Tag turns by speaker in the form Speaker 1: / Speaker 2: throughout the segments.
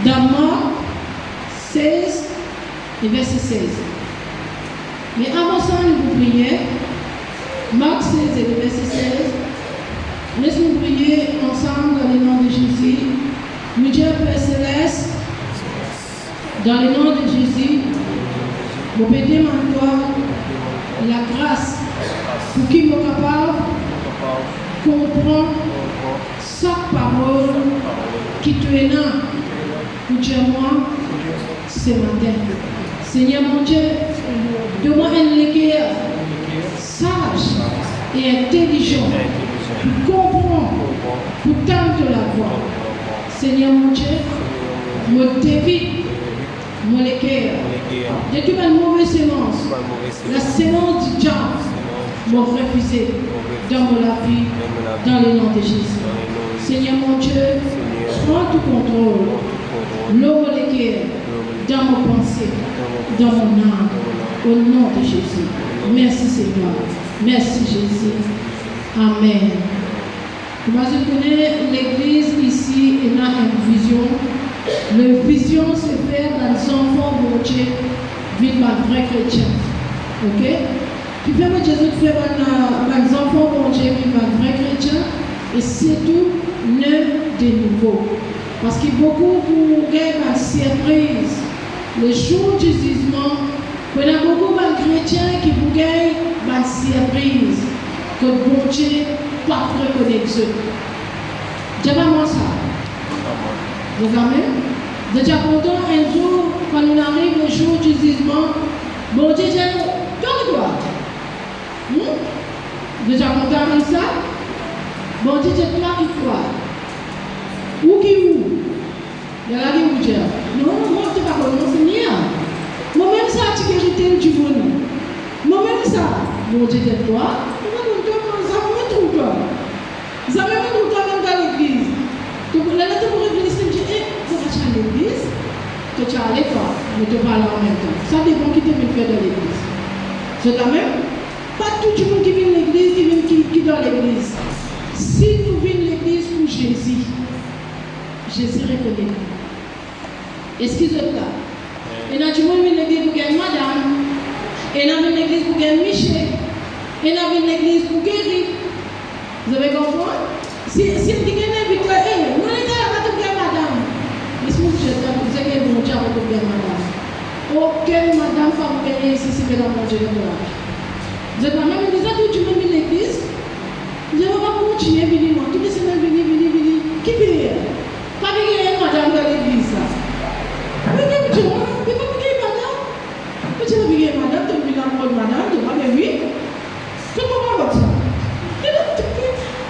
Speaker 1: Dans Marc 16 et verset 16. Mais avant ça, nous prions. Marc 16 et le verset 16. Laisse-nous prier ensemble dans le nom de Jésus. Nous Dieu Père Céleste, dans le nom de Jésus, nous pédons en toi la grâce pour qu'il soit capable de comprendre chaque parole qui te est là pour dire moi ce matin. Seigneur mon Dieu, donne-moi un cœur sage et intelligent pour comprendre, pour tendre la voix. Seigneur mon Dieu, me dévie mon cœur de toute ma mauvaise sémence, la sémence du diable, me refuser dans la vie, dans le nom de Jésus. Seigneur mon Dieu, prends tout contrôle, l'eau le cœur, dans mon pensée, dans mon âme, au nom de Jésus. Merci Seigneur, merci Jésus. Amen. Moi, je connais l'église ici, et a une vision. La vision se fait dans les enfants de Dieu, vivre un vrai chrétien. Ok? Puis, vraiment, Jésus fait dans les enfants de Dieu, vivre un vrai chrétien, et surtout, neuf de nouveau. Parce qu'il y a beaucoup de surprises. Le jour du jugement, il y a beaucoup de chrétiens qui vous gagnent une surprise. Que bon Dieu pas reconnaître Dieu. Dieu va moi ça. Vous avez déjà content un jour, quand on arrive le jour du jugement, bon Dieu dit, toi. Déjà content comme ça? Bon Dieu dit, toi qui crois. Où qui où? Il y a la vie où Dieu. Non, moi je ne sais pas comment c'est mien. Moi-même ça, tu guéris du monde. Moi-même ça, bon Dieu dit, toi. Ça me met tout le temps même dans l'église. Donc, la lettre pour l'église, je me dis, pourquoi tu es à l'église? Que tu es à l'école, mais tu parles en même temps. Ça dépend qui te vient faire dans l'église. C'est quand même pas tout le monde qui vient à l'église, qui est dans l'église. Si nous venons à l'église pour Jésus, Jésus reconnaît. Excusez-moi. Et là, tu vois, l'église pour gagner madame. Et là, l'église pour gagner Michel. Et là, l'église pour guérir. Vous avez compris? Si quelqu'un invite, nous on est là pour gagner madame. Laisse-moi vous dire, vous avez mon Dieu pour gagner madame. Aucune madame va vous gagner ici si vous êtes dans mon Dieu de courage. Vous êtes dans la même église, tout le monde vient à l'église. Vous allez continuer à venir, toutes les semaines venir. Qui vient? Pas de gagner madame dans l'église. Mais qu'est-ce que tu vois? Mais pas de gagner madame. Mais tu vas gagner madame, tu vas venir dans le madame, tu vas venir, oui. Comment va ça?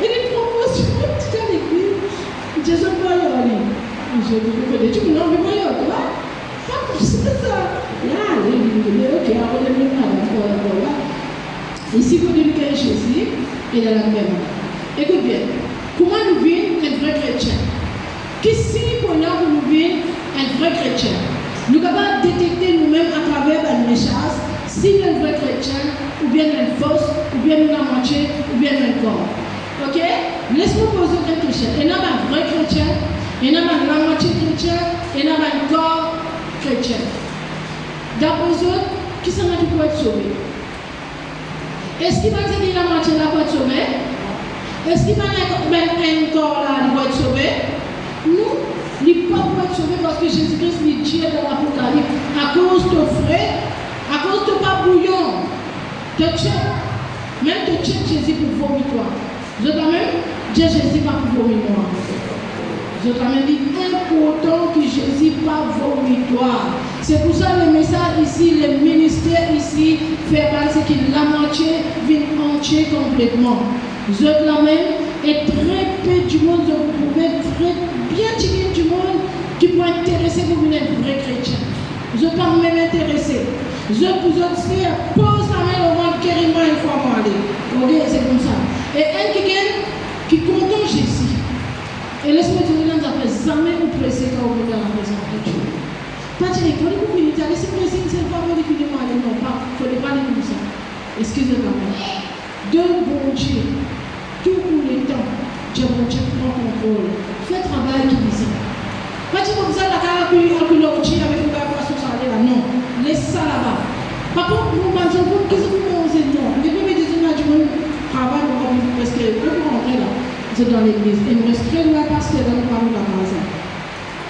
Speaker 1: Il y a une promotion, tu es à l'église. Je ne sais pas y aller. Je dis, tu me l'as envoyé, toi? Pas comme ça. Là, ok, on est venu à ici, vous dites que Jésus est dans la même. Écoute bien, comment nous vivons un vrai chrétien? Qu'est-ce qu'on a pour nous vivre un vrai chrétien? Nous sommes capables de détecter nous-mêmes à travers un message si nous sommes un vrai chrétien, ou bien une fausse, ou bien une moitié, ou bien un corps. Ok? Laisse-moi poser une question. Il y a un vrai chrétien, il y a un moitié chrétien, il y a un corps chrétien. D'après eux autres, qui s'en a qui peut être sauvé? Est-ce qu'il va dire que la moitié là peut être sauvé? Est-ce qu'il va dire un corps là qui peut être sauvé? Non, il ne peut pas être sauvé parce que Jésus-Christ est Dieu dans l'Apocalypse. À cause de frais, à cause de pas bouillon, de tchèque, même de tchèque Jésus pour vomir toi. Je t'en même, Dieu Jésus pas pour vomir moi. Je t'en même dit important que Jésus pas vomir toi. C'est pour ça le message ici, le ministère ici, fait passer que la moitié vient entier complètement. Je t'en même, et très peu du monde, vous pouvez très bien tirer du monde qui peut intéresser pour devenir un vrai chrétien. Je t'en même intéressé. Je vous aussi pose la main au ventre carrément une fois pour aller. Ok, c'est comme ça. Et un qui compte Jésus. Et laisse-moi te dire, ça fait jamais vous presser quand vous venez dans la présence de Dieu. Pas dire, quand vous venez, vous allez se presser, c'est pas vous qui demandez, non, pas, il ne faut pas aller comme ça. Excusez-moi. De bon Dieu, tout pour le temps, Dieu bon Dieu prend contrôle. Fais travail qui dit ça. Pas dire comme ça, la cara puis avec le gars pour son salaire là. Non, laisse ça là-bas. Par contre, nous pensons que qu'est-ce que vous pensez non. Les premiers des images du travail pour parce que je peux rentrer là. C'est dans l'église. Et nous restons là parce que dans le parole de la casa.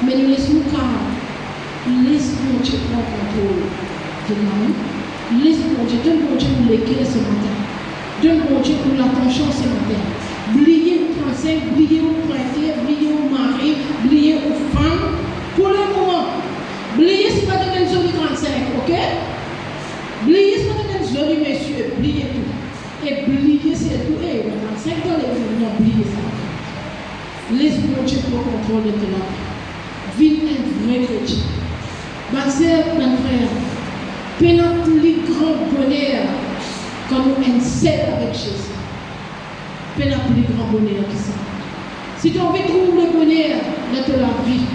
Speaker 1: Mais nous laissons calme. Laisse-nous Dieu prendre contrôle. Laisse-nous Dieu. Donne-nous Dieu pour l'équilibre ce matin. Donne-nous Dieu pour l'attention ce matin. Oubliez au 35, oubliez au prêter, oubliez au mari, oubliez aux femmes. Pour le moment. Oubliez ce matin une zone 35, ok? Oubliez ce matin une zone messieurs. Oubliez tout. Et oubliez c'est tout. Et le 35 dans les jours, non, oubliez ça. Laisse-nous Dieu pour contrôler de la vie. Vive un vrai chrétien. Ma sœur, mon frère, pénal plus grand bonheur quand nous sommes avec Jésus. Pénal plus grand bonheur que ça. Si tu as envie de trouver le bonheur de la vie,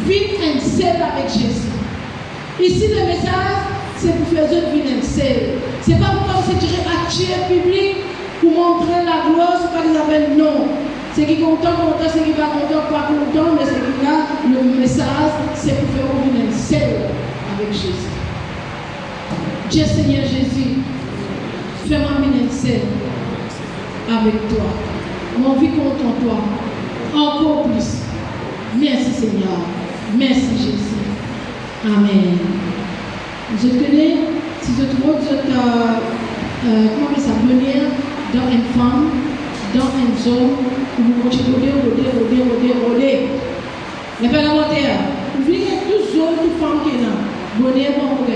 Speaker 1: vive un seul avec Jésus. Ici, le message, c'est pour faire autres vivre un seul. Ce n'est pas pour se tirer à tuer public pour montrer la gloire, ce n'est pas des appels, non. Ce qui est content, ce qui va content, pas content, mais ce qui a le message, c'est pour faire vivre un seul avec Jésus. Dieu Seigneur Jésus, fais-moi venir seul avec toi. Mon vie compte en toi. Encore plus. Merci Seigneur. Merci Jésus. Amen. Je connais, si je trouve comment ça venir dans une femme, dans une zone où vous continuez rôder. Les parlementaires, vous voyez toutes zones de femmes qui sont là. Bonheur pour vous.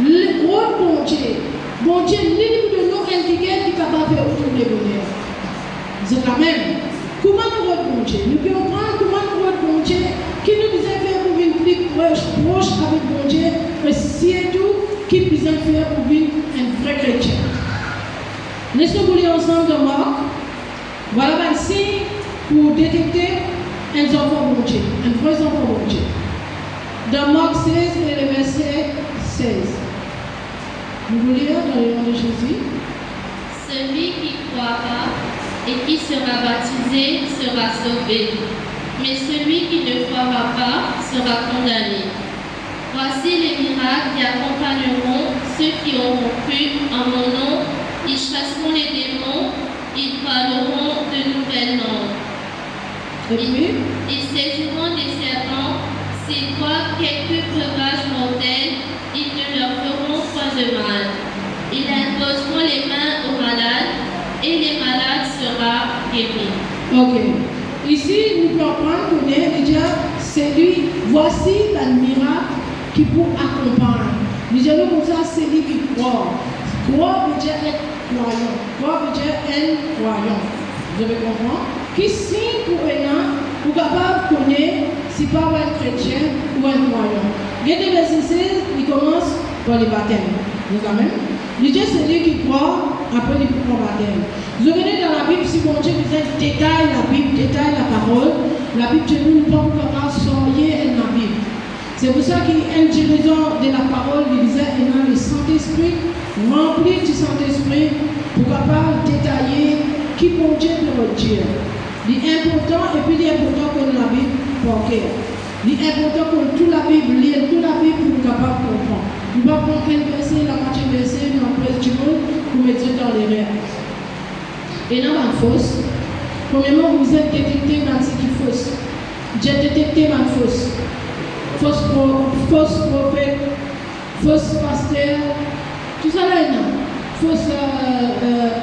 Speaker 1: Le rôle bon Dieu, libre de nous indiquer qui est capable de faire autour des bonheurs. C'est la même. Comment nous rôle bon Dieu? Nous pouvons prendre comment nous rôle bon Dieu qui nous disait faire pour venir plus proche avec bon Dieu, mais surtout qui nous disait faire pour venir un vrai chrétien. Laissons-nous lire ensemble de Marc. Voilà un signe pour détecter un enfant bon Dieu, un vrai enfant bon Dieu. Dans Marc 16 et le verset 16. Vous voulez lire dans le nom de Jésus?
Speaker 2: Celui qui croira et qui sera baptisé sera sauvé, mais celui qui ne croira pas sera condamné. Voici les miracles qui accompagneront ceux qui auront cru en mon nom. Ils chasseront les démons, ils parleront de nouvelles langues. Ils saisiront des serpents, s'ils voient quelques breuvages mortels, ils ne leur feront point de mal. Ils imposeront les mains aux malades et les malades seront guéris.
Speaker 1: Ok. Ici, nous pouvons prendre qu'on est déjà, c'est lui, voici le miracle qui vous accompagne. Nous disons comme ça, c'est lui qui croit. Croire veut dire être croyant. Croire veut dire être croyant. Vous avez compris? Qui signe pour rien, pour capable de connaître si pas un chrétien ou un croyant. Regardez le verset 16, il commence par le baptême. Vous savez même? Il dit c'est lui qui croit, après il prend le baptême. Vous venez dans la Bible, si mon Dieu vous détaille la Bible, détaille la parole, la Bible de nous ne peut pas sortir dans la Bible. C'est pour ça qu'un dirigeant de la parole, il disait, il a le Saint-Esprit, rempli du Saint-Esprit, pour capable de détailler qui mon Dieu peut dire. Il est important, et puis il est important qu'on la Bible pour cœur. Il est important qu'on toute la Bible, lire toute la Bible pour capable de comprendre. Nous ne pouvons pas prendre un verset, la moitié verset, nous presse du monde, pour mettre dans les rêves. Et dans la fausse, premièrement, vous êtes détecté dans ce qui est fausse. J'ai détecté dans la fausse. Fausse prophète, fausse pasteur, tout ça là, non. Fausse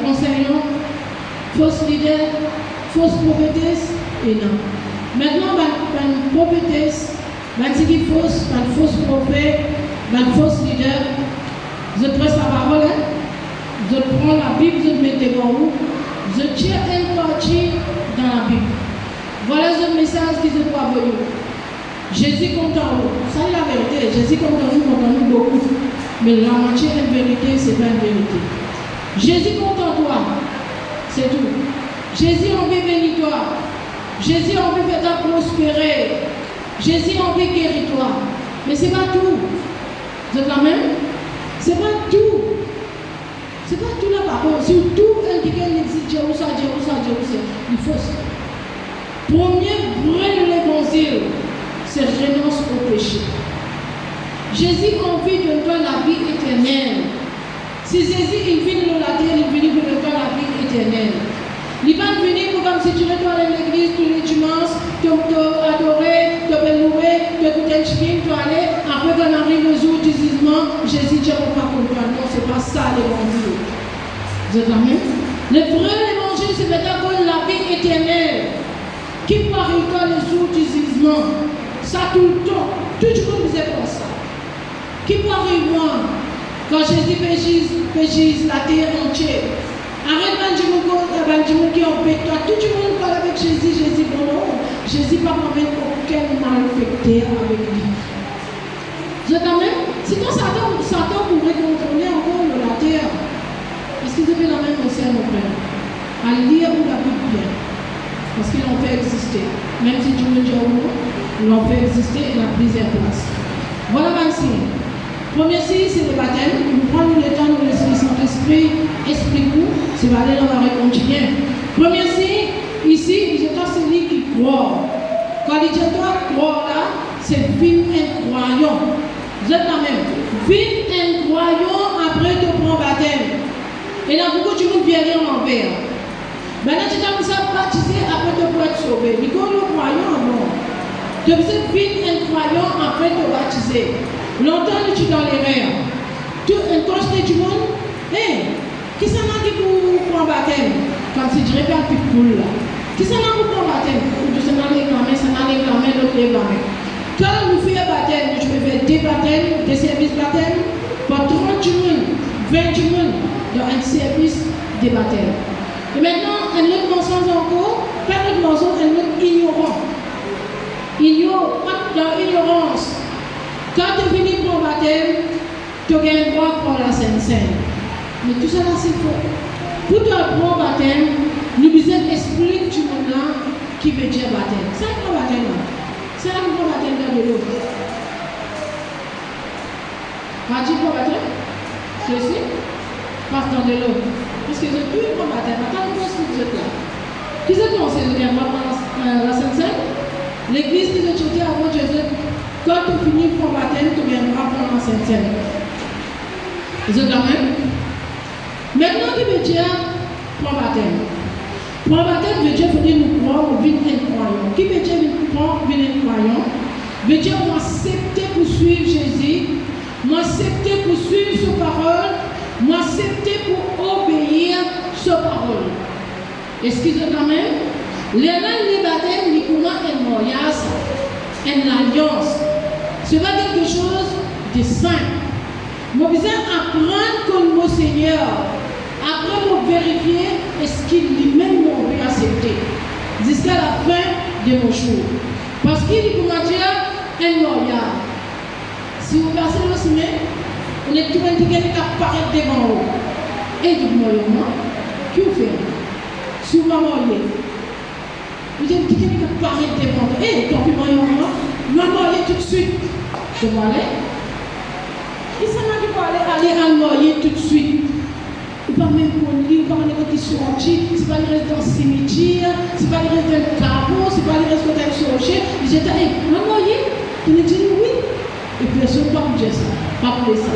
Speaker 1: enseignant, fausse leader, fausse prophétesse, et non. Maintenant, une prophétesse, c'est qui fausse, une fausse prophète, une fausse leader. Je presse la parole, je prends la Bible, je mets devant vous, je tire une partie dans la Bible. Voilà le message que je dois vous. Jésus compte en nous. Ça, c'est la vérité. Jésus compte en nous beaucoup. Mais la moitié est une vérité, ce n'est pas une vérité. Jésus compte en toi. C'est tout. Jésus a envie de bénir toi. Jésus a envie de faire prospérer. Jésus a envie de guérir toi. Mais ce n'est pas tout. Vous êtes la même? Ce n'est pas tout. Ce n'est pas tout la parole. Surtout, indiquer l'existe. Il faut. Premier vrai de l'évangile. faut-il? C'est renonce au péché. Jésus a envie de nous donner la vie éternelle. Si Jésus il vient dans la terre, il vient pour nous donner la vie éternelle. Il va venir pour comme si tu retournes à l'église tous les dimanches, tu adorer, tu louer, tu écouter le chien, tu aller. Après qu'on arrive le jour du jugement, Jésus dit on va comprendre. Non, ce n'est pas ça l'évangile. Vous êtes amen? Le vrai évangile, c'est d'abord la vie éternelle qui peut arriver le jour du jugement. Ça tout le temps. Tout le monde vous est comme ça. Qui peut arriver quand Jésus péchise la terre entière? Arrête Banjimou qui en paix. Toi, tout le monde parle avec Jésus. Jésus, bon, non. Jésus pas avec aucun malfaiteur avec lui. Vous êtes amen? Sinon, Satan pourrait contrôler encore la terre. Est-ce qu'ils avaient la même océan au frère? À lire ou la Bible bien. Parce qu'ils l'ont fait exister. Même si Dieu le dit ou non, ils l'ont fait exister et la plusieurs place. Voilà 26. Premier signe, c'est le baptême. Nous prenons le temps de laisser le Saint-Esprit explique-nous. C'est va aller dans la continuer. Premier signe, ici, il y a celui qui croit. Quand il dit toi croire là, c'est vivre un croyant. Vous êtes la même. Vivre un croyant après de prendre baptême. Et là, beaucoup de monde vient en envers. Maintenant, tu as comme ça baptisé après de pouvoir être sauvé. Mais quand le croyant, non. Tu veux vivre un croyant après de baptiser. Longtemps, tu dans les rêves. Tu encoches du monde. Qui s'en a dit pour prendre baptême? Comme si je répète un petit poule là. Qui s'en a pour prendre baptême? Tu s'en as réclamé, l'autre réclamé. Quand nous faisons baptême, je vais faire des baptêmes, des services baptême, pour 30 monde, 20 monde dans un service de baptême. Et maintenant, un autre mensonge encore, pas notre mensonge, un autre ignorant. Dans l'ignorance. Quand tu finis pour le baptême, tu as un droit pour la Sainte-Seine. Mais tout ça là, c'est faux. Pour toi, pour le baptême, nous devons expliquer du monde là qui veut dire baptême. C'est un grand baptême là. C'est un grand baptême dans de l'eau. Pas dit pour le baptême? Ceci passe dans de l'eau. Parce que c'est tout un grand baptême. Attends, vous êtes là. Qui c'est qu'on sait de la Sainte-Seine? L'église qui est chantée avant Jésus. Quand tu finis pour le baptême, tu viendras prendre la Sainte-Seine. Vous êtes là même? Maintenant, qui veut dire pour le baptême? Pour le baptême, veut dire que nous croyons ou vivre un croyant. Qui veut dire nous croyons ou vivre un croyant? Veut dire m'accepter pour suivre Jésus, m'accepter pour suivre sa parole, m'accepter pour obéir sa parole. Excusez quand même. Les baptêmes, ils commencent un mariage, une alliance. Ce n'est pas quelque chose de simple. Nous devons apprendre comme mon Seigneur. Après, nous vérifier est-ce qu'il lui-même m'a accepté. Jusqu'à la fin de nos jours. Parce qu'il dit comment dire un mariage. Si vous passez le cinéma, on est tout le monde qui apparaît devant vous. Et du mariage, qui vous fait? Si vous m'avez vous avez dit qu'il apparaît devant vous. Et tant pis, mariage, tout de suite. Je vais aller. Il s'en a qui peut aller à noyer tout de suite. Il ne va même pas lire, il ne va pas aller sortir, il ne va pas aller dans le cimetière, il ne va pas aller dans le caveau, il ne va pas aller dans le sorcier. Il dit, noyer. Il me dit oui. Et personne ne va pas dire ça. Pas pour ça.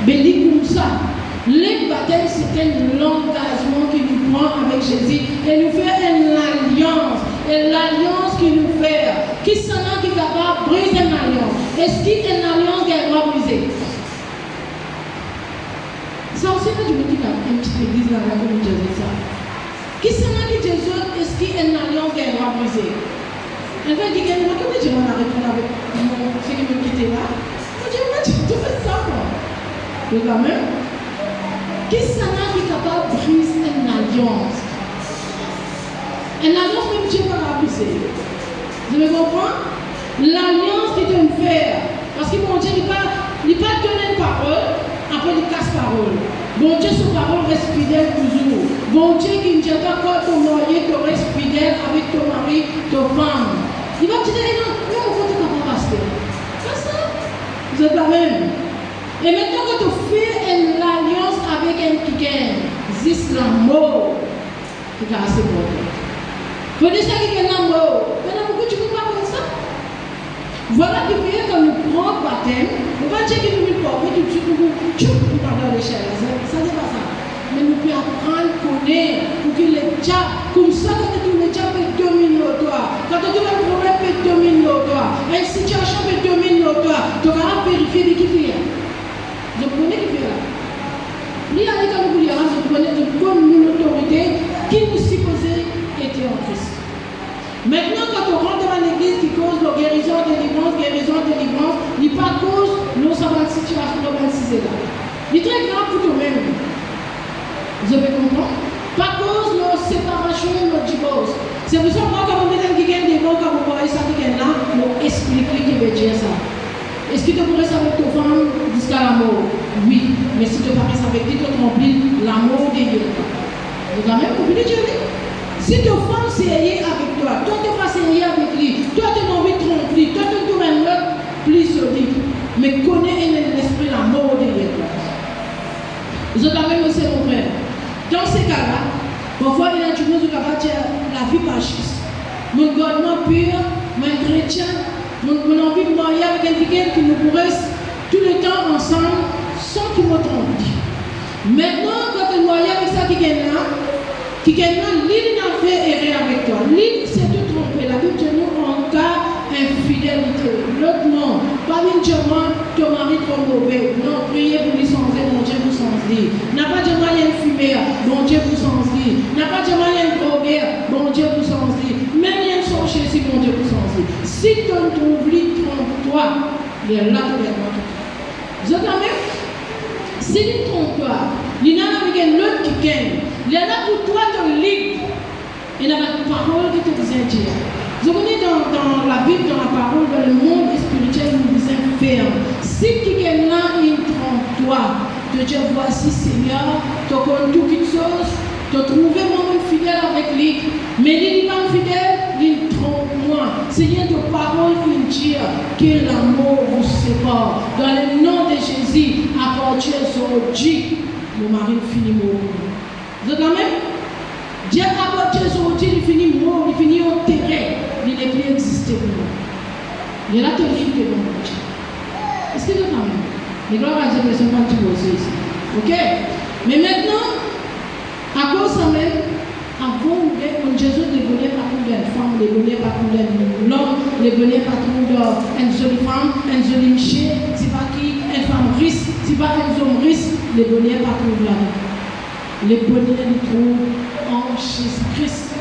Speaker 1: Mais il comme ça. Le baptême, c'est un engagement qui nous prend avec Jésus et nous fait une alliance. Et l'alliance qu'il nous fait, qui s'en a qui est capable de briser une alliance? Est-ce qu'il y a une alliance qui est briser? Ça aussi, quand je me dis qu'il y a une petite église là, comme Jésus ça. Qui s'en a qui Jésus, est-ce qu'il y a une alliance qui est briser? Elle va dire qu'elle m'a dit, on a répondu avec ce qui me quittait là. Je dis, tu fais ça, quoi. Mais quand même, qui s'en a qui est capable de briser une alliance? Une alliance, même Dieu va la briser. Vous me comprenez? L'alliance qui te fait. Parce que mon Dieu n'est pas donné une parole, après il casse parole. Bon Dieu, son parole reste fidèle toujours. Bon Dieu qui ne dit pas quand ton mari, tu restes fidèle avec ton mari, ta femme. Il va te dire, non, on va te pas passer. C'est ça. Vous êtes la même. Et maintenant que tu fais une alliance avec un quelqu'un, c'est l'amour qui est assez bon. Il Venez ça qui est là, maintenant pourquoi tu ne peux pas comme ça? Voilà qui fait quand nous prenons baptême, on va dire que nous ne pouvons pas tout de suite nous dans l'échelle. Ça n'est pas ça. Mais nous pouvons apprendre, connaître, pour qu'il est déjà, comme ça, quand tu es déjà peut dominer toi. Quand tu as un problème, peut dominer toi. Une situation peut dominer toi. Tu vas vérifier qui fait. Je connais qui fait là. Lui, avec un boulot, je connais une autorité qui nous supposait être en Christ. Maintenant, quand on rentre dans l'église qui cause la guérison, délivrance, il n'est pas cause nous sommes dans une situation de là. Il est très grave pour nous-mêmes. Vous avez compris? Pas cause de notre séparation, notre divorce. C'est pour ça que moi, quand on met un quelqu'un devant, quand vous voyez ça, quelqu'un là, on explique qui veut dire ça. Est-ce que tu pourrais savoir avec ta femme jusqu'à la mort? Oui. Mais si tu parles avec lui, tu remplis l'amour de Dieu. Vous avez même compris Dieu? Si ta femme s'est avec toi, toi tu vas s'aimer avec lui, toi tu as envie de tromper, toi tu as un autre, plus sur lui. Mais connais l'esprit l'amour de Dieu. Vous avez même aussi mon frère. Dans ces cas-là, parfois il y a du monde qui va dire la vie pas juste. Mon gouvernement pur, mon chrétien, mon envie de marier avec quelqu'un qui nous pourrait tout le temps ensemble sans qu'il me trompe. Maintenant, quand tu maries avec ça qui est là, l'île n'a fait errer avec toi. L'île s'est tout trompé. La Bible dit nous en cas infidélité. L'autre non. Pas une diamant, ton mari trop mauvais. Non, priez pour lui sans mon Dieu vous sans dire. N'a pas de moyen de fumer, bon Dieu vous sans dire. N'a pas de moyen de droguer, bon Dieu vous sans dire. Même rien de sorcier si bon Dieu vous sans dire. Si tu trouves lui, trompe-toi. Il est là pour les autres. Vous êtes même? Si tu trompe-toi, il y a l'autre qui gagne. Il y a là pour toi ton libre. Il y a la parole qui te disait dire. Vous connaissez dans la Bible, dans la parole, dans le monde spirituel, il nous disait ferme. Si quelqu'un là, il trompe-toi, de dire voici Seigneur, tu connais toute chose, tu as trouvé moi fidèle avec lui, mais il n'est pas fidèle, il trompe-moi. Seigneur, ta parole il dit que l'amour vous sépare. Dans le nom de Jésus, à partir d'aujourd'hui, mon mari finit mourir. Vous êtes la même? Dieu a partir d'aujourd'hui, il finit mort, il finit enterré, il n'est plus existé pour nous. Il y a la théorie que l'on dit. Est-ce que vous êtes la même? Les gloires à Dieu ne sont pas divorcés ici. Ok? Mais maintenant, à cause de ça même, avant, Jésus ne donnait pas pour une femme, ne donnait pas pour un homme, ne donnait pas pour une jolie femme, une jolie michée, c'est pas qui, une femme riche, c'est pas un homme riche, ne donnait pas pour la vie. Le bonheur nous trouve en Jésus-Christ.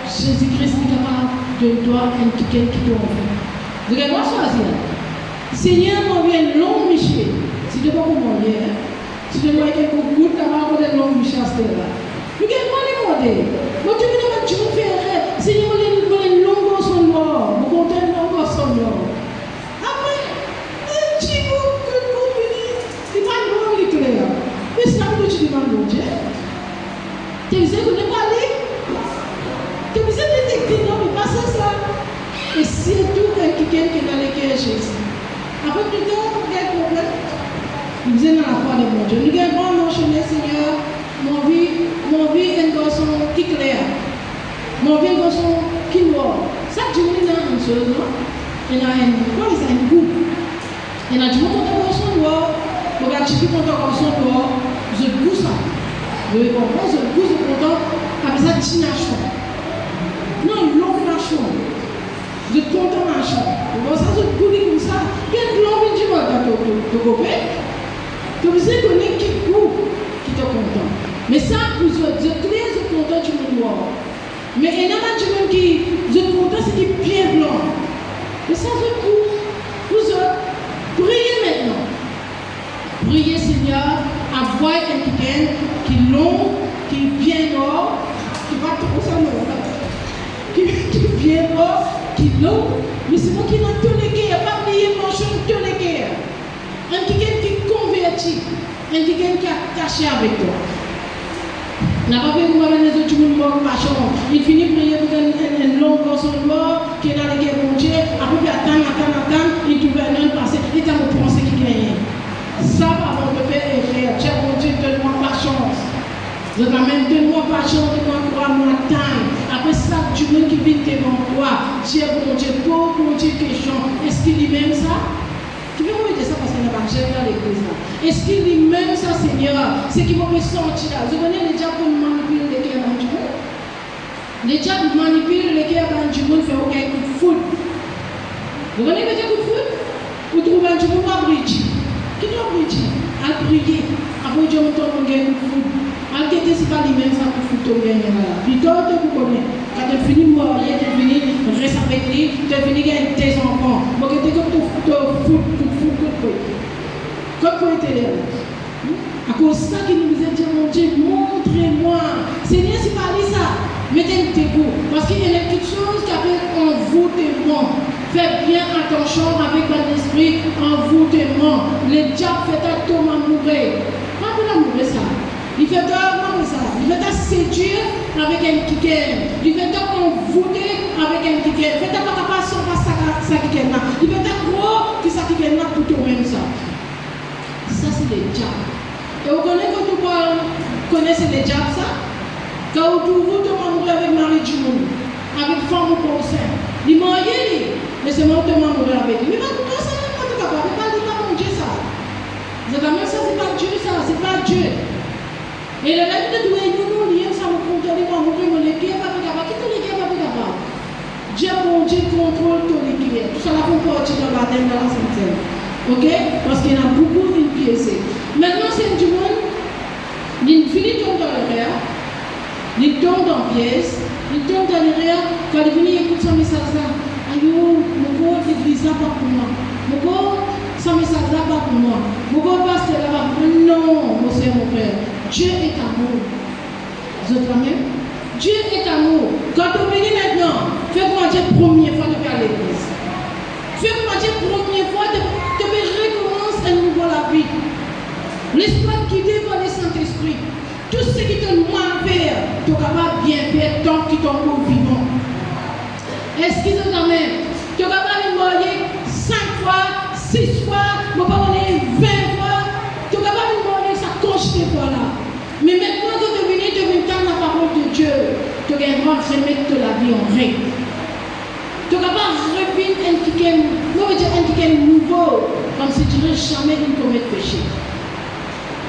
Speaker 1: Jésus-Christ est capable de toi un quelqu'un qui t'offre. Vous allez voir choisir. Seigneur, on vient long miché. Si tu ne vois pas comment on vient, si tu vois quelqu'un qui goûte, tu vas avoir des longs michés à ce là. Vous allez voir les modèles. Moi, tu me fais un rêve. Seigneur, on a une longue son noir. Vous comptez une longue son noir. Après, un petit bout que vous venez, c'est pas noir, il est clair. Mais c'est là que tu demandes mon Dieu. Tu disais qu'on n'est pas allé. Tu disais que tu étais non, mais pas ça. Et surtout quelqu'un qui est dans le cœur de Jésus. Après plus tard, quel problème? Nous disons dans la foi de mon Dieu. Nous avons mentionné, Seigneur, mon vie est un garçon qui clair. Mon vie est un garçon qui noir. Ça, tu me dis une chose, non? Il y a un goût. Il y a du monde qui est un garçon noir. Regarde, tu fais ton garçon noir. Je goûte ça. Vous voyez comprendre? Je goûte, je content. Avec ça, tu n'achètes pas. Non, l'homme n'achète pas. Je suis content dans la chambre. Donc ça, je suis comme ça. Quel blanc vient du monde dans ton copain? Tu me sais qu'on est qui coupe qui te content. Mais ça, je suis très content du monde noir. Mais il y en a du monde qui, je suis content, c'est qui est bien blanc. Mais ça, je coupe. Vous priez maintenant. Priez, Seigneur, à voir quelqu'un qui est long, qui est bien noir, qui va trop ça qui est bien noir. Qui l'ont, mais c'est moi qui n'a tous les cœurs, pas oublier mon chant tous les cœurs. Un quelqu'un qui est converti, un quelqu'un qui est attaché avec toi. N'a pas vu comment les autres monde mort machin. Il finit de prier pour un long garçon mort qui est dans le cœur de Dieu. Après il attend, il trouve un autre passé, il t'a pensé qu'il gagne. Ça avant de faire erreur. Tiens mon Dieu, donne-moi pas chance. Je t'amène, donne-moi pas chance, donne-moi courage, moi time. Après ça, du monde qui vit devant toi, Dieu, bon Dieu, pour Dieu, question, est-ce qu'il dit même ça? Tu veux me dire ça parce qu'on n'a pas géré dans l'église là. Est-ce qu'il dit même ça, Seigneur? C'est qu'il va me sentir là. Vous connaissez les diables pour manipuler les cœurs du monde? Les diables manipulent les cœurs du monde, fait aucun coup de foot. Vous connaissez le coup de foot? Vous trouvez un du monde à bridge. Qui doit bridge? À prier. Après, Dieu me tombe un coup de foot. À quêter, c'est pas lui-même ça pour foutre au bien là. Plutôt, tu connais. Quand tu finis de mourir, tu finis de rester avec lui, tu finis avec tes enfants. Donc, tu es comme tu fous, comme pour être là. À cause de ça qui nous a dit, mon Dieu, montrez-moi. Seigneur, c'est pas ça. Mettez tes goûts. Parce qu'il y a quelque chose qui appelle envoûtement. Faites bien attention avec votre esprit, envoûtement. Le diable fait un Thomas mourir. Pas de la mourir ça. Il fait ça. Il fait séduire avec un kiken. Il fait envoûter avec un kiken. Il fait pas capable de ça kiken là. Il fait gros que ça kiken là pour toi-même ça. Ça c'est le diable. Et vous connaissez quand vous connaissez le diable ça? Quand vous tombe avec Marie du monde, avec femme au conseil, il m'a dit, mais c'est moi qui tombe avec lui. Mais pourquoi ça n'est pas capable? Il ne pas mon Dieu ça. C'est quand même ça, c'est pas Dieu ça, c'est pas Dieu. Et le rêve de Doué, nous, liés, ça me contrôle, moi, mon équipe, pas capable. Qui ton équipe, pas capable? Dieu, mon Dieu, contrôle ton équipe. Tout ça, là, faut pas dire dans la tête, dans la santé. Ok? Parce qu'il y en a beaucoup qui pièces. Maintenant, c'est du monde, il finit tombe dans le rêve, il tombe dans pièce, il tombe dans le rêve, quand il vient écouter son message là, aïe, mon corps, l'église là, pas pour moi. Mon corps, son message là, pas pour moi. Mon corps, pasteur là, pas pour moi. Non, mon frère, mon frère. Dieu est amour. Vous êtes la même? Dieu est amour. Quand on vient maintenant, fais-moi Dieu première fois de faire l'église. Fais-moi Dieu première fois de recommencer à nouveau la vie. L'espoir guidé par le Saint-Esprit. Tout ce qui te demande faire, tu es capable de bien faire tant que tu es encore vivant. Est-ce qu'ils sont la même? Tu es capable de mourir 5 fois, 6 fois, tu es capable de 20 fois. Tu es capable de mourir ça coche tes fois là. Mais maintenant que tu es venu dans la parole de Dieu, tu es capable de remettre la vie en règle. Tu es capable de revenir un ticket nouveau, comme si tu n'aurais jamais dû commettre péché.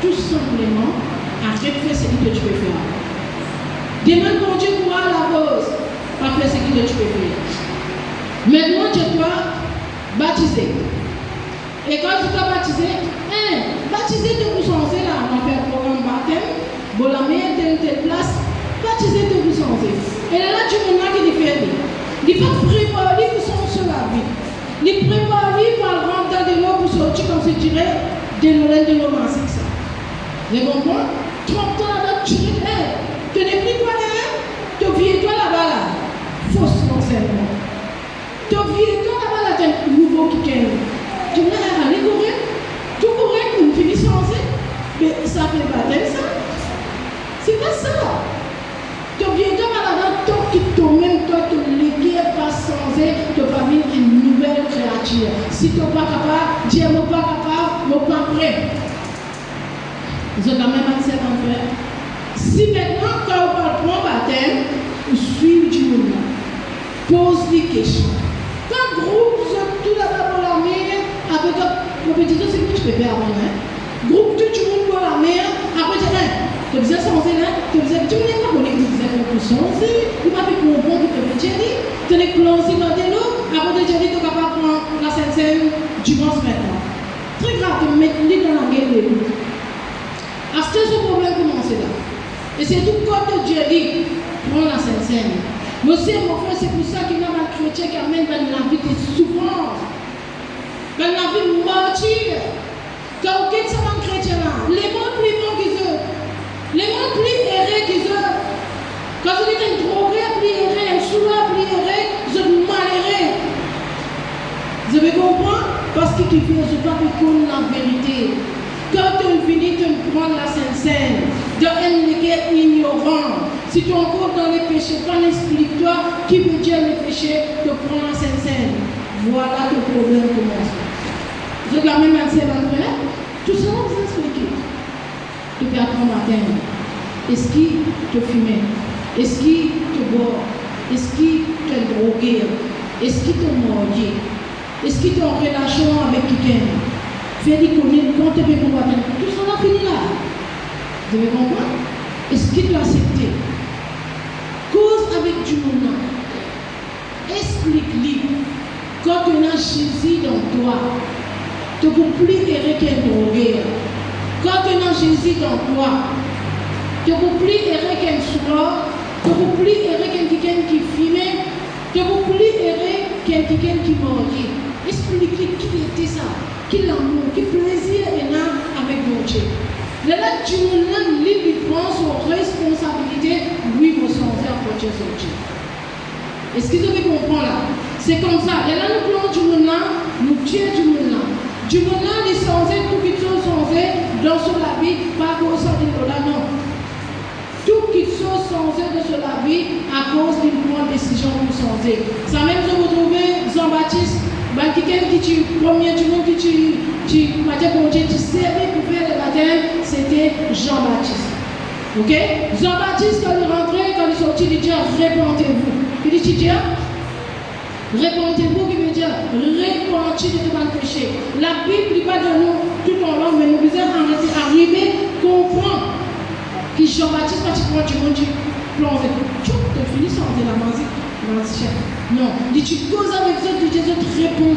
Speaker 1: Tout simplement, arrête de faire ce que tu peux faire. Demande mon Dieu pour la rose, pas faire ce que tu peux faire. Maintenant, tu dois baptiser. Et quand tu dois baptiser, baptiser de vous changer là, on va faire un programme baptême, bon la meilleure telle place, baptiser de vous changer. Et là, tu me dis qu'il fait. Il faut préparer pour changer la vie. Il prépare par rentrer de l'eau pour sortir comme si tu dirais de l'oreille de l'eau massique ça. Vous comprenez? Trompe-toi là-bas, tu n'es plus toi là, tu viens toi là-bas là. Faussement seulement. Tu viens toi là-bas là, tu es un nouveau qui est. Tu dis, allez correct, tout correct, on finit changer. Mais ça fait pas tel ça. C'est pas ça. Tu viens toi là-bas, toi qui toi-même, toi, tu ne pas changer, tu vas venir une nouvelle créature. Si tu n'es pas capable, Dieu n'est pas capable, n'est pas prêt. Vous êtes la même answer en frère. Si maintenant, quand on parle de baptême, vous suivez du mouvement. Pose des questions. Quand groupe, vous êtes tout là-bas pour la mer, avec le petit truc, c'est que je peux faire avant. Groupe tout le monde pour la mer, après, tu faisais changer là, tu faisais tout le monde pour faire pour changer, tu vas faire comprendre que tu veux dire, tu es plongé dans de l'eau, après tu es capable de prendre la Sainte-Seine dimanche matin. Très grave, tu mets dans la gueule de l'eau. Est-ce que ce problème commence là? Et c'est tout comme Dieu dit, prends la Sainte-Seine. Monsieur, mon frère, c'est pour ça qu'il y a un chrétien qui amène dans la vie de souffrance, dans la vie de martyr. Quand on quitte ce chrétien là, les mots plus bons qu'ils ont, les mots plus errés qu'ils ont. Quand vous êtes un drogué, plus erré, un sourd, plus erré, vous êtes malheureux. Vous avez compris? Parce que tu ne veux pas connaître la vérité. Quand tu finis de prendre la Sainte-Seine, de un cœur ignorant, si tu es encore dans les péchés, quand explique-toi qui veut dire les péchés, de prendre la Sainte-Seine. Voilà que le problème commence. Vous êtes la même answer en frère? Tout ça, vous expliquez. Depuis après matin, est-ce qu'il te fumait? Est-ce qu'il te boit? est-ce qu'il t'a drogué, est-ce qu'il t'a mordu, est-ce qu'il t'a en relation avec quelqu'un, fais des communes, quand tu peux pouvoir tout ça va finir là. Vous avez compris? Est-ce qu'il t'a accepté? Cause avec du monde. Explique-lui. Quand tu as Jésus dans toi, tu ne peux plus errer qu'un drogué. Quand tu as Jésus dans toi, tu ne peux plus errer qu'un sourd, tu ne peux plus errer quelqu'un qui fumait, tu ne peux plus errer quelqu'un qui mordait. Explique-lui qui était ça, quel amour, quel plaisir il a avec mon Dieu. Là, tu lui prend son responsabilité, lui me sentir pour Dieu son Dieu. Est-ce que vous avez compris là? C'est comme ça. Et là, nous prenons du monde là, nous tuons du monde là. Du monde là, les censés, tout qui sont censés dans sur la vie, pas à cause de là, non. Tout qui sont censés dans sur la vie à cause d'une bonne décision pour censés. Ça même, vous retrouvez Jean-Baptiste, quelqu'un qui tue, premier du monde qui tue, pour Dieu, qui servait pour faire le baptême, c'était Jean-Baptiste. Ok? Jean-Baptiste, quand il rentrait, quand il sortit, il dit répentez-vous. Il dit Dieu, répentez-vous, qui veut dire repentir de tout mal péché. La Bible ne dit pas de nous tout en long, mais nous devons arriver, comprendre que Jean-Baptiste, quand il prend du monde, tu plonges. Tu finis sans la musique. Non, dis tu causes avec eux, tu dis répondre.